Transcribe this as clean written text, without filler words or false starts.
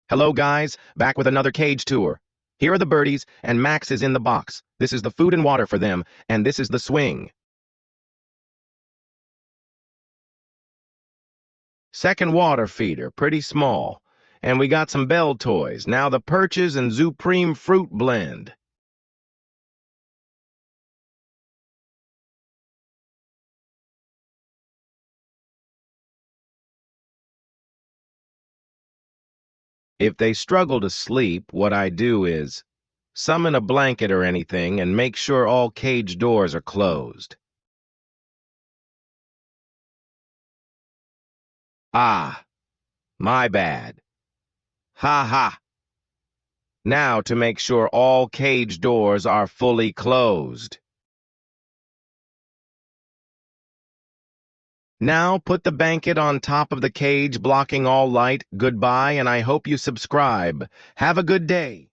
Hello guys, back with another cage tour. Here are the birdies, and Max is in the box. This is the food and water for them, and this is the swing. Second water feeder, pretty small. And we got some Bell toys, now the Perches and Zupreme Fruit Blend. If they struggle to sleep, what I do is summon a blanket or anything and make sure all cage doors are closed. Ah, my bad. Ha ha. Now to make sure all cage doors are fully closed. Now put the blanket on top of the cage blocking all light. Goodbye, and I hope you subscribe. Have a good day.